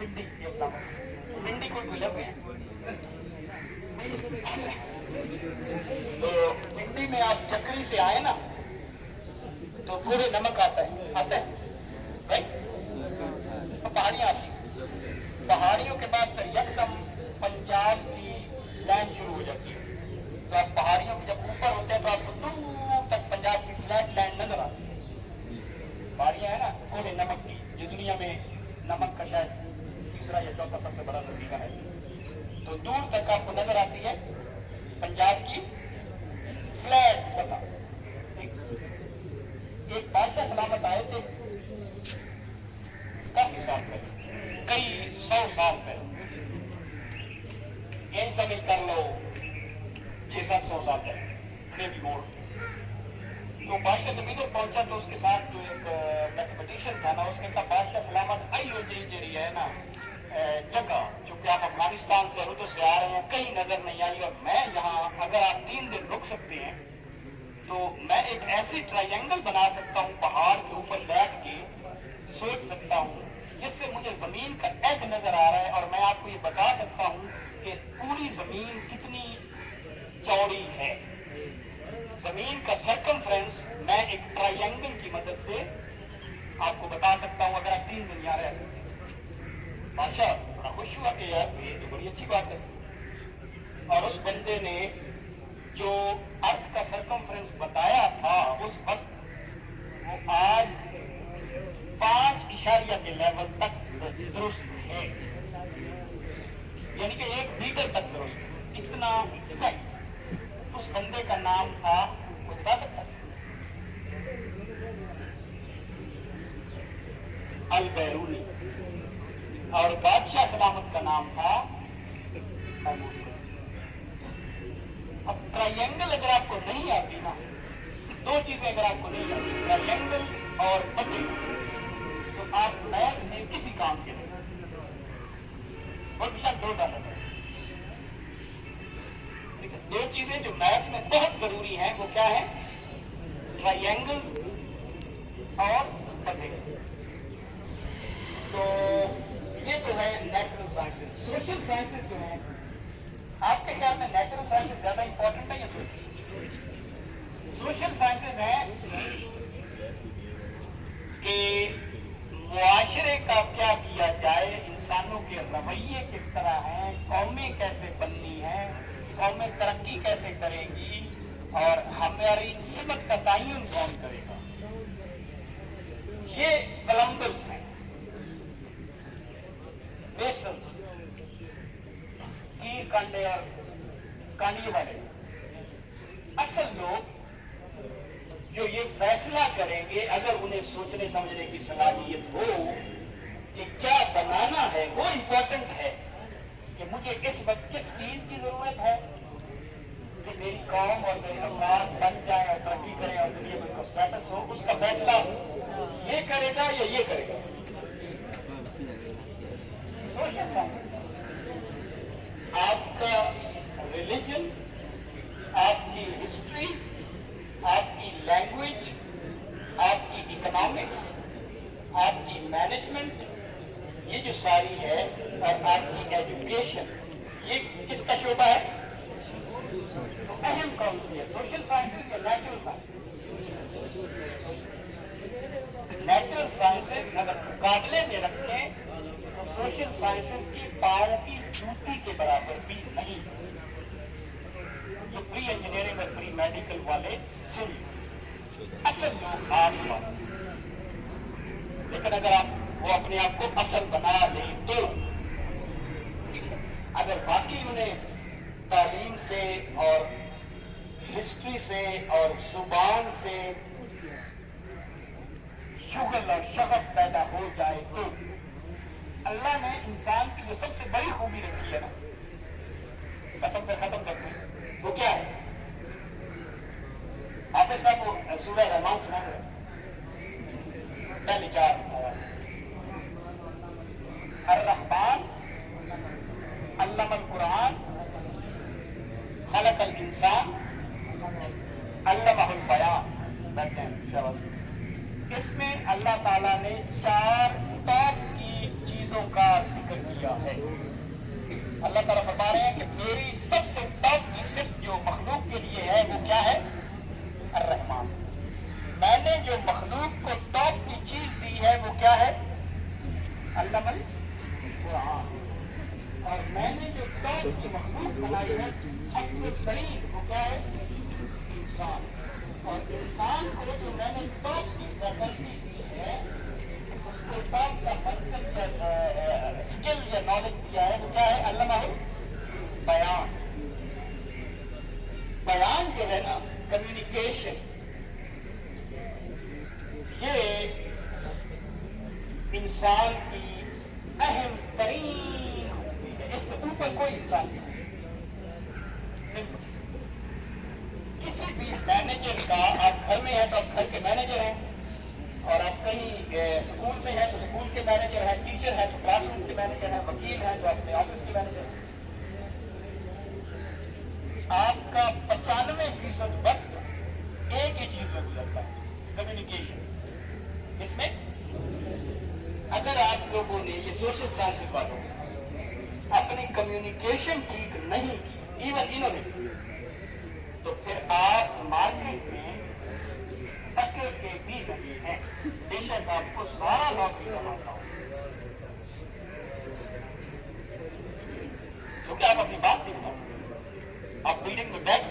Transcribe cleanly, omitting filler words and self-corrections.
भिंडी, भिंडी को गुलाब है। तो भिंडी में आप चक्री से आए ना तो पूरे नमक आता है राइट। तो पहाड़ियाँ आती, पहाड़ियों के बाद फिर एकदम पंजाब की लैंड शुरू हो जाती है। तो आप पहाड़ियों के जब ऊपर होते हैं तो आपको दूर तक पंजाब की फ्लैट लैंड नजर आती है। पहाड़ियाँ है ना पूरे नमक की, जो दुनिया में नमक का शायद तीसरा या चौथा सबसे बड़ा नतीजा है। तो दूर तक आपको नजर आती है पंजाब की फ्लैट सतह। एक बादशाह सलामत आए थे काफी साल पहले, कई 100 साल पहले, इन समझ कर लो 600-700 साल पहले, मे बी मोर। तो बादशाह जब इधर पहुंचा तो उसके साथ जो एक मैथमेटिशियन था ना, उसने कहा बादशाह सलामत आई हो जी है ना जगह, चूंकि आप अफगानिस्तान से उधर से आ रहे हैं, कहीं नजर नहीं आई, और मैं यहाँ अगर आप 3 दिन रुक सकते हैं तो मैं एक ऐसी ट्रायंगल बना सकता हूँ पहाड़ के ऊपर बैठ के, सोच सकता हूँ जिससे मुझे जमीन का एज नजर आ रहा है, और मैं आपको ये बता सकता हूँ कि पूरी जमीन कितनी चौड़ी है। जमीन का सर्कमफ्रेंस मैं एक ट्रायंगल की मदद से आपको बता सकता हूँ अगर आप 3 दिन यहाँ रह सकते हैं। बादशाह बड़ा खुश हुआ कि यार ये तो बड़ी अच्छी बात है। और उस बंदे ने जो अर्थ का सर्कमफ्रेंस बताया था उस वक्त वो आज 5 इशारिया के लेवल तक दुरुस्त है, यानी कि 1 मीटर तक दुरुस्त, इतना सही। उस बंदे का नाम था, वो बता सकता अल बैरूनी, और बादशाह सलामत का नाम था। अब ट्रायंगल अगर आपको नहीं आती ना, 2 चीजें अगर आपको नहीं आती, ट्रायंगल और पते, तो आप मैथ में किसी काम के नहीं, और शायद $2 है। 2 चीजें जो मैथ में बहुत जरूरी हैं वो क्या है? ट्रायंगल और पते। तो ये जो है नेचुरल साइंसेज। सोशल साइंसेज जो है, आपके ख्याल में नेचुरल साइंसेज ज्यादा इंपॉर्टेंट है या सोशल साइंसेज है कि मुआशरे का क्या किया जाए, इंसानों के रवैये किस तरह हैं, कौमें कैसे बननी हैं, कौमें तरक्की कैसे करेंगी, और हमारी सिमत का तयन कौन करेगा। ये कलम्बर्स हैं, बेसल्स, कीर कांडे और कांडिये वाले असल लोग जो ये फैसला करेंगे, अगर उन्हें सोचने समझने की सलाहियत हो कि क्या बनाना है, वो इम्पोर्टेंट है कि मुझे इस वक्त किस चीज की जरूरत है कि मेरी कौम और मेरे अफराद बन जाए और तरक्की करें और दुनिया में उनका स्टेटस हो। उसका फैसला ये करेगा या ये करेगा। सोशल साइंस आपका रिलीजन, आपकी हिस्ट्री, आपकी लैंग्वेज, आपकी इकोनॉमिक्स, आपकी मैनेजमेंट, ये जो सारी है, और आपकी एजुकेशन, ये किसका शोबा है? तो अहम कौन सी है, सोशल साइंसेज या नेचुरल साइंसेज? नेचुरल साइंसेज अगर मुकाबले में रखें तो सोशल साइंसेज की पाँव की जूती के बराबर भी नहीं। ये प्री इंजीनियरिंग और प्री मेडिकल वाले सुनिए, असल लोग आप, लेकिन अगर आप वो अपने आप को असल बना लें तो, अगर बाकी उन्हें तालीम से और हिस्ट्री से और जुबान से शुगल और शगफ पैदा हो जाए तो अल्लाह ने इंसान की जो सबसे बड़ी खूबी रखी है ना, कसम पे खत्म करते हैं, वो क्या है? हाफिज साहब को सूरह रहमान सुना है, पहले 4 अर्रहमान अल्लमल कुरान खलकल इंसान अल्लमहुल बयान। इसमें अल्लाह ताला ने 4 टॉप की चीजों का जिक्र ہے. اللہ تعالیٰ فرما رہے ہیں کہ میری سب سے ٹاپ کی صفت جو مخلوق کے لیے ہے وہ کیا ہے؟ الرحمان. میں نے جو مخلوق کو ٹاپ کی چیز دی ہے وہ کیا ہے؟ علم القرآن. اور میں نے جو ٹاپ کی مخلوق بنائی ہے سب سے بڑی وہ کیا ہے؟ انسان. اور انسان کو جو میں نے ٹاپ کی فیکلٹی دی ہے اس کو ٹاپ کا منصب یا اسکل یا نالج دیا ہے وہ کیا ہے؟ علمہ بیان. بیان جو ہے نا کمیونیکیشن یہ انسان کی اہم ترین خوبی ہے. اس سے اوپر کوئی انسان نہیں. کسی بھی مینیجر کا آپ گھر میں ہیں تو آپ گھر کے مینیجر ہیں اور آپ کہیں اسکول میں ہیں تو اسکول کے مینیجر ہیں, ٹیچر ہیں تو کلاس روم کے مینیجر ہیں, وکیل ہیں تو اپنے آفس کے مینیجر ہیں. آپ کا 95% وقت ایک ہی چیز میں گزرتا ہے, کمیونیکیشن. اس میں اگر آپ لوگوں نے یہ سوشل سائنسز والوں اپنی کمیونیکیشن ٹھیک نہیں کی, ایون انہوں نے, تو پھر آپ مارکیٹ میں پکڑ کے بھی رہے ہیں. بے شک آپ کو سارا نوکری کماتا ہوں کیونکہ آپ اپنی بات نہیں بتا. آپ بلڈنگ میں بیٹھ